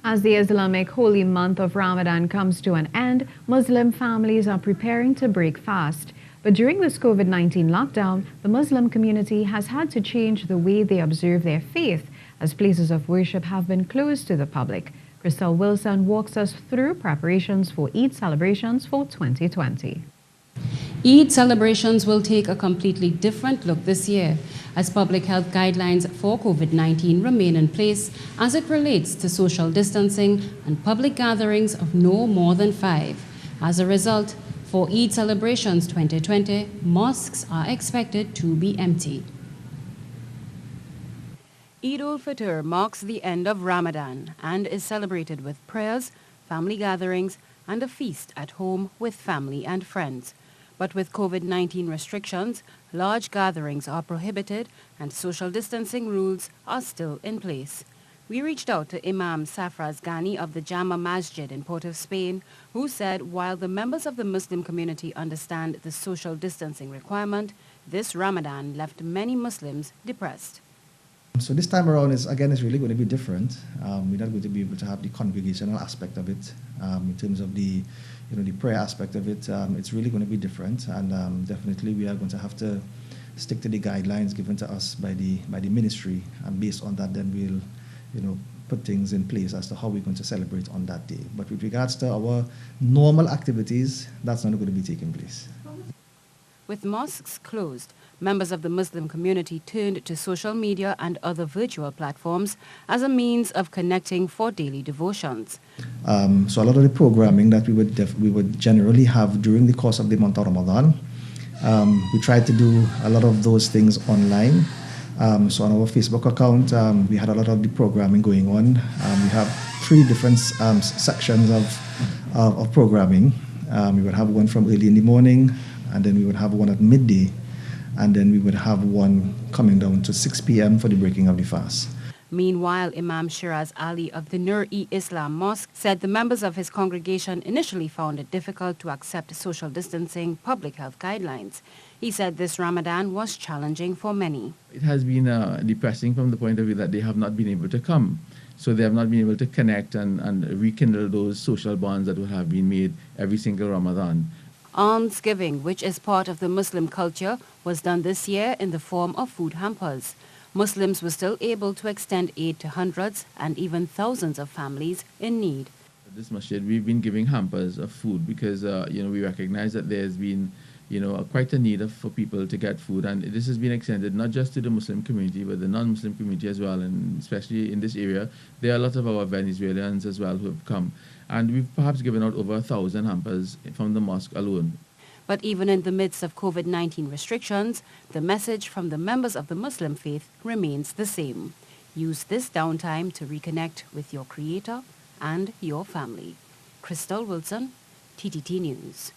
As the Islamic holy month of Ramadan comes to an end, Muslim families are preparing to break fast. But during this COVID-19 lockdown, the Muslim community has had to change the way they observe their faith, as places of worship have been closed to the public. Khrystal Wilson walks us through preparations for Eid celebrations for 2020. Eid celebrations will take a completely different look this year, as public health guidelines for COVID-19 remain in place as it relates to social distancing and public gatherings of no more than 5. As a result, for Eid celebrations 2020, mosques are expected to be empty. Eid-ul-Fitr marks the end of Ramadan and is celebrated with prayers, family gatherings, and a feast at home with family and friends. But with COVID-19 restrictions, large gatherings are prohibited and social distancing rules are still in place. We reached out to Imam SAFFRAZ GHANY of the Jama Masjid in Port of Spain, who said while the members of the Muslim community understand the social distancing requirement, this Ramadan left many Muslims depressed. So this time around is really going to be different. We're not going to be able to have the congregational aspect of it in terms of the prayer aspect of it. It's really going to be different, and definitely we are going to have to stick to the guidelines given to us by the ministry, and based on that, then we'll put things in place as to how we're going to celebrate on that day. But with regards to our normal activities, that's not going to be taking place. With mosques closed, members of the Muslim community turned to social media and other virtual platforms as a means of connecting for daily devotions. So a lot of the programming that we would generally have during the course of the month of Ramadan, we tried to do a lot of those things online. So on our Facebook account, we had a lot of the programming going on. We have 3 different sections of programming. We would have one from early in the morning, and then we would have one at midday, and then we would have one coming down to 6 p.m. for the breaking of the fast. Meanwhile, Imam SHIRAZ Ali of the Nur-e-Islam Mosque said the members of his congregation initially found it difficult to accept social distancing public health guidelines. He said this Ramadan was challenging for many. It has been depressing from the point of view that they have not been able to come. So they have not been able to connect and rekindle those social bonds that would have been made every single Ramadan. Almsgiving, which is part of the Muslim culture, was done this year in the form of food hampers. Muslims were still able to extend aid to hundreds and even thousands of families in need. At this masjid, we've been giving hampers of food because we recognize that there's been quite a need for people to get food, and this has been extended not just to the Muslim community but the non-Muslim community as well, and especially in this area there are a lot of our Venezuelans as well who have come, and we've perhaps given out over 1,000 hampers from the mosque alone. But even in the midst of COVID-19 restrictions, the message from the members of the Muslim faith remains the same. Use this downtime to reconnect with your Creator and your family. Khrystal Wilson, TTT News.